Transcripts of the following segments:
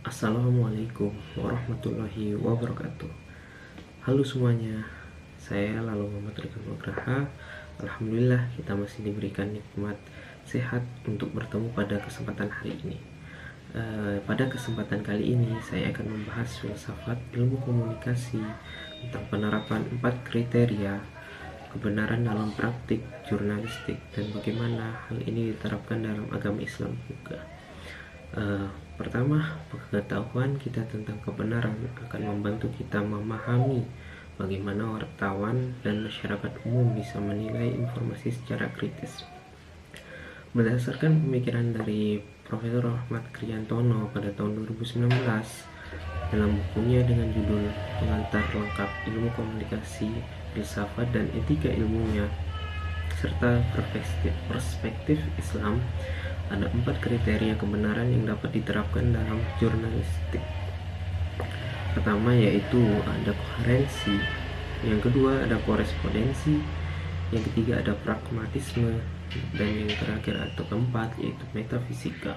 Assalamualaikum warahmatullahi wabarakatuh. Halo semuanya, saya Lalu Muhammad Rika Nugraha. Alhamdulillah kita masih diberikan nikmat sehat untuk bertemu pada kesempatan hari ini. Pada kesempatan kali ini saya akan membahas filsafat ilmu komunikasi tentang penerapan 4 kriteria kebenaran dalam praktik jurnalistik dan bagaimana hal ini diterapkan dalam agama Islam juga. Pertama, pengetahuan kita tentang kebenaran akan membantu kita memahami bagaimana wartawan dan masyarakat umum bisa menilai informasi secara kritis. Berdasarkan pemikiran dari Profesor Ahmad Kriantono pada tahun 2019 dalam bukunya dengan judul Pengantar Lengkap Ilmu Komunikasi, Filsafat dan Etika Ilmunya serta perspektif Islam, ada 4 kriteria kebenaran yang dapat diterapkan dalam jurnalistik. Pertama yaitu ada koherensi, yang kedua ada korespondensi, yang ketiga ada pragmatisme, dan yang terakhir atau keempat yaitu metafisika.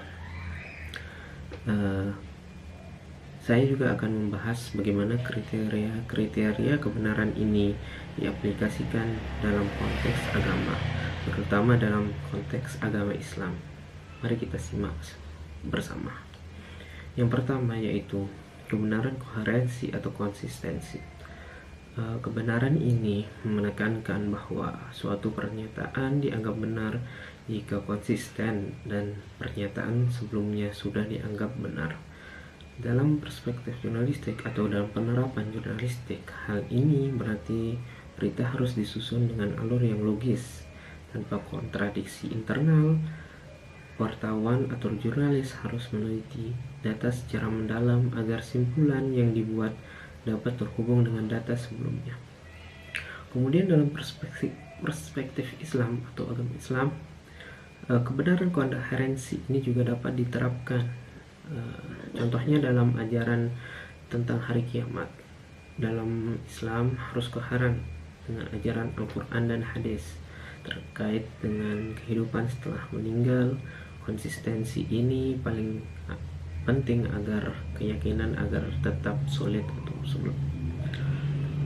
Saya juga akan membahas bagaimana kriteria kebenaran ini diaplikasikan dalam konteks agama, terutama dalam konteks agama Islam. Mari kita simak bersama. Yang pertama yaitu kebenaran koherensi atau konsistensi. Kebenaran ini menekankan bahwa suatu pernyataan dianggap benar jika konsisten dan pernyataan sebelumnya sudah dianggap benar. Dalam perspektif jurnalistik atau dalam penerapan jurnalistik, hal ini berarti berita harus disusun dengan alur yang logis, tanpa kontradiksi internal. Wartawan atau jurnalis harus meneliti data secara mendalam agar simpulan yang dibuat dapat terhubung dengan data sebelumnya. Kemudian dalam perspektif Islam atau agama Islam, kebenaran koherensi ini juga dapat diterapkan. Contohnya dalam ajaran tentang hari kiamat. Dalam Islam harus koheren dengan ajaran Al-Quran dan hadis terkait dengan kehidupan setelah meninggal. Konsistensi ini paling penting agar keyakinan agar tetap solid atau sebelum.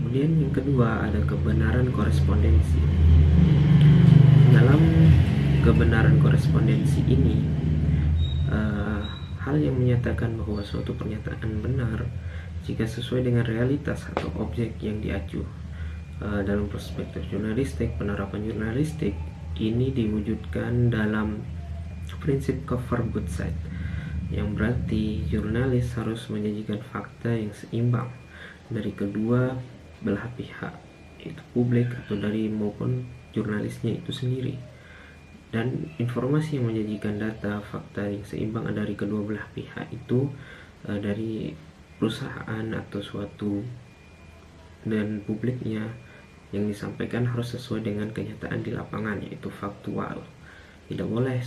Kemudian yang kedua ada kebenaran korespondensi. Dalam kebenaran korespondensi ini, hal yang menyatakan bahwa suatu pernyataan benar jika sesuai dengan realitas atau objek yang diacu. Dalam perspektif jurnalistik, penerapan jurnalistik ini diwujudkan dalam prinsip cover both side, yang berarti jurnalis harus menyajikan fakta yang seimbang dari kedua belah pihak, yaitu publik atau dari maupun jurnalisnya itu sendiri. Dan informasi yang menyajikan data fakta yang seimbang dari kedua belah pihak itu dari perusahaan atau suatu dan publiknya yang disampaikan harus sesuai dengan kenyataan di lapangan, yaitu faktual. Tidak boleh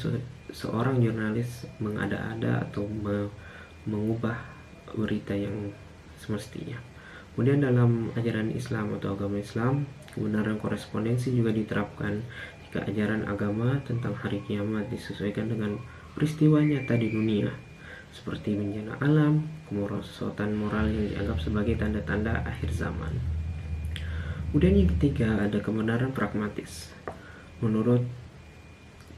seorang jurnalis mengada-ada atau mengubah berita yang semestinya. Kemudian dalam ajaran Islam atau agama Islam, kebenaran korespondensi juga diterapkan jika ajaran agama tentang hari kiamat disesuaikan dengan peristiwa nyata di dunia, seperti bencana alam, kemerosotan moral yang dianggap sebagai tanda-tanda akhir zaman. Kemudian yang ketiga ada kebenaran pragmatis. Menurut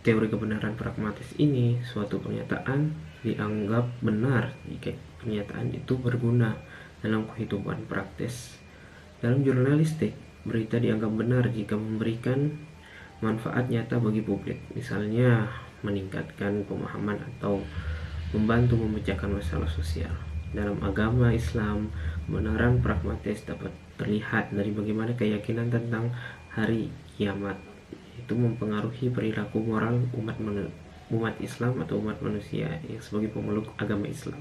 teori kebenaran pragmatis ini, suatu pernyataan dianggap benar jika pernyataan itu berguna dalam kehidupan praktis. Dalam jurnalistik, berita dianggap benar jika memberikan manfaat nyata bagi publik, misalnya meningkatkan pemahaman atau membantu memecahkan masalah sosial. Dalam agama Islam, kebenaran pragmatis dapat terlihat dari bagaimana keyakinan tentang hari kiamat itu mempengaruhi perilaku moral umat Islam atau umat manusia yang sebagai pemeluk agama Islam.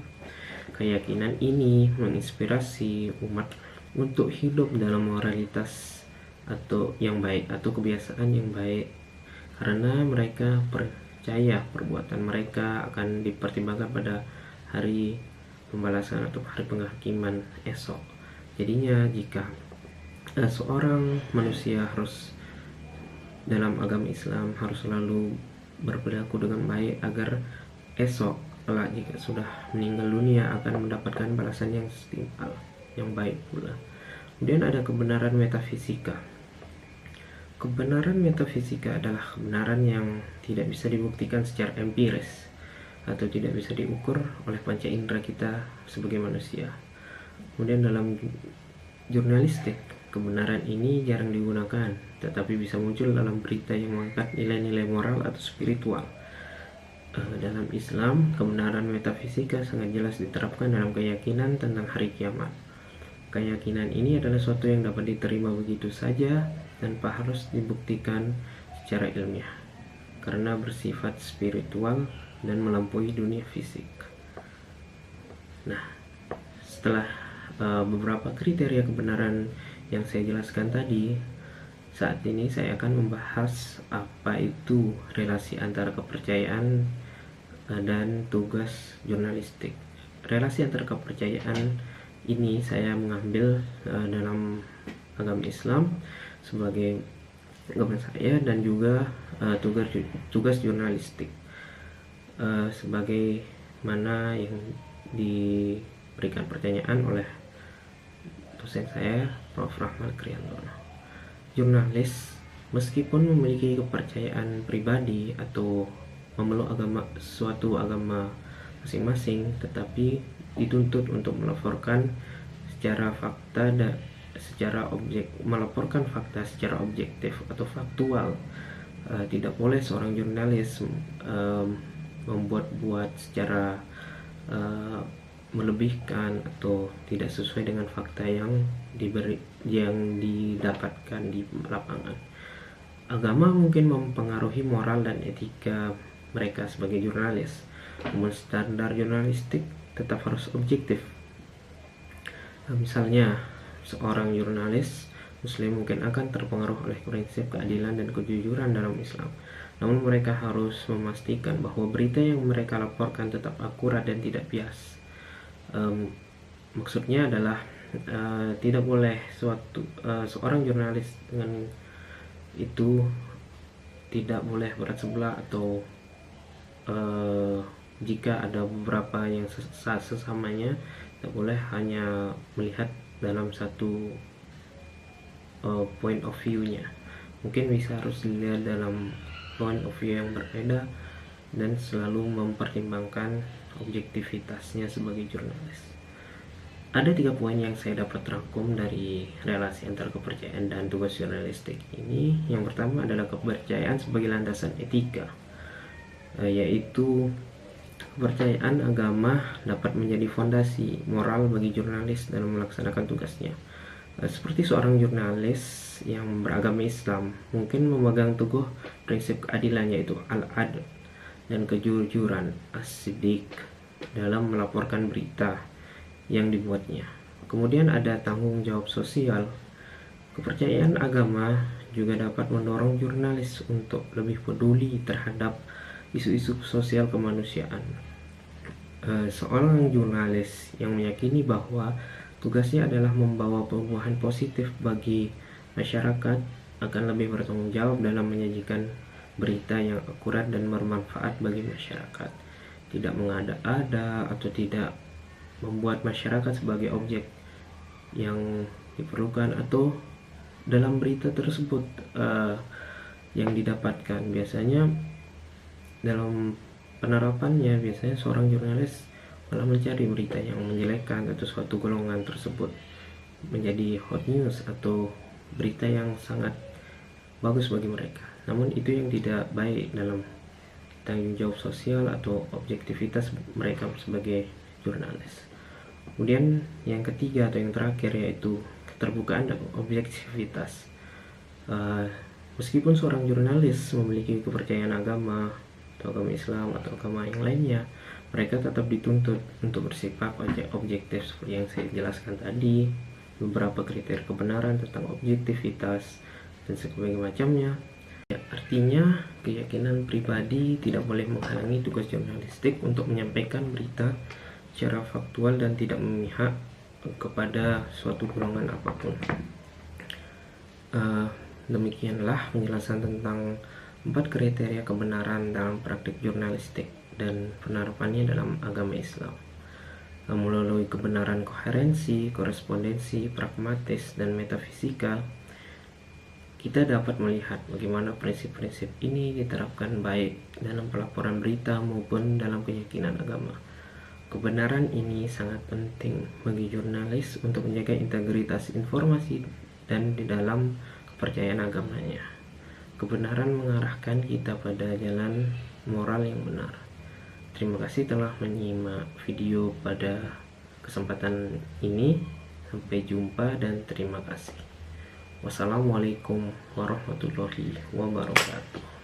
Keyakinan ini menginspirasi umat untuk hidup dalam moralitas atau yang baik atau kebiasaan yang baik, karena mereka percaya perbuatan mereka akan dipertimbangkan pada hari pembalasan atau hari penghakiman esok. Jadinya jika seorang manusia harus dalam agama Islam harus selalu berperilaku dengan baik agar esok kelak jika sudah meninggal dunia akan mendapatkan balasan yang setimpal, yang baik pula. Kemudian ada kebenaran metafisika. Kebenaran metafisika adalah kebenaran yang tidak bisa dibuktikan secara empiris atau tidak bisa diukur oleh panca indera kita sebagai manusia. Kemudian dalam jurnalistik, kebenaran ini jarang digunakan, tetapi bisa muncul dalam berita yang mengangkat nilai-nilai moral atau spiritual. Dalam Islam, kebenaran metafisika sangat jelas diterapkan dalam keyakinan tentang hari kiamat. Keyakinan ini adalah suatu yang dapat diterima begitu saja tanpa harus dibuktikan secara ilmiah, karena bersifat spiritual dan melampaui dunia fisik. Nah, setelah beberapa kriteria kebenaran yang saya jelaskan tadi, saat ini saya akan membahas apa itu relasi antara kepercayaan dan tugas jurnalistik. Relasi antara kepercayaan ini saya mengambil dalam agama Islam sebagai agama saya, dan juga tugas jurnalistik sebagai mana yang diberikan pertanyaan oleh dosen saya, Prof. Rahmat Kriyantono. Jurnalis meskipun memiliki kepercayaan pribadi atau memeluk suatu agama masing-masing, tetapi dituntut untuk melaporkan melaporkan fakta secara objektif atau faktual. Tidak boleh seorang jurnalis membuat secara melebihkan atau tidak sesuai dengan fakta yang didapatkan di lapangan. Agama mungkin mempengaruhi moral dan etika mereka sebagai jurnalis, namun standar jurnalistik tetap harus objektif. Misalnya, seorang jurnalis Muslim mungkin akan terpengaruh oleh prinsip keadilan dan kejujuran dalam Islam. Namun mereka harus memastikan bahwa berita yang mereka laporkan tetap akurat dan tidak bias. Maksudnya adalah tidak boleh seorang jurnalis dengan itu tidak boleh berat sebelah, atau jika ada beberapa yang sesamanya, tidak boleh hanya melihat dalam satu point of view-nya. Mungkin bisa harus dilihat dalam point of view yang berbeda dan selalu mempertimbangkan objektivitasnya sebagai jurnalis. Ada 3 poin yang saya dapat rangkum dari relasi antara kepercayaan dan tugas jurnalistik ini. Yang pertama adalah kepercayaan sebagai landasan etika, yaitu kepercayaan agama dapat menjadi fondasi moral bagi jurnalis dalam melaksanakan tugasnya. Seperti seorang jurnalis yang beragama Islam mungkin memegang teguh prinsip keadilan, yaitu al-adl, dan kejujuran as-siddiq dalam melaporkan berita yang dibuatnya. Kemudian ada tanggung jawab sosial. Kepercayaan agama juga dapat mendorong jurnalis untuk lebih peduli terhadap isu-isu sosial kemanusiaan. Seorang jurnalis yang meyakini bahwa tugasnya adalah membawa perubahan positif bagi masyarakat akan lebih bertanggung jawab dalam menyajikan berita yang akurat dan bermanfaat bagi masyarakat, tidak mengada-ada atau tidak membuat masyarakat sebagai objek yang diperlukan atau dalam berita tersebut yang didapatkan. Biasanya dalam penerapannya, biasanya seorang jurnalis malah mencari berita yang menjelekkan atau suatu golongan tersebut menjadi hot news atau berita yang sangat bagus bagi mereka. Namun itu yang tidak baik dalam tanggung jawab sosial atau objektivitas mereka sebagai jurnalis. Kemudian yang ketiga atau yang terakhir yaitu keterbukaan dan objektivitas. Meskipun seorang jurnalis memiliki kepercayaan agama atau agama Islam atau agama yang lainnya, mereka tetap dituntut untuk bersifat objektif seperti yang saya jelaskan tadi, beberapa kriteria kebenaran tentang objektivitas dan sebagainya macamnya. Artinya keyakinan pribadi tidak boleh menghalangi tugas jurnalistik untuk menyampaikan berita secara faktual dan tidak memihak kepada suatu golongan apapun. Demikianlah penjelasan tentang 4 kriteria kebenaran dalam praktik jurnalistik. dan penerapannya dalam agama Islam. Melalui kebenaran koherensi, korespondensi, pragmatis, dan metafisika, kita dapat melihat bagaimana prinsip-prinsip ini diterapkan baik dalam pelaporan berita maupun dalam keyakinan agama. Kebenaran ini sangat penting bagi jurnalis untuk menjaga integritas informasi dan di dalam kepercayaan agamanya. Kebenaran mengarahkan kita pada jalan moral yang benar. Terima kasih telah menyimak video pada kesempatan ini. Sampai jumpa dan terima kasih. Wassalamualaikum warahmatullahi wabarakatuh.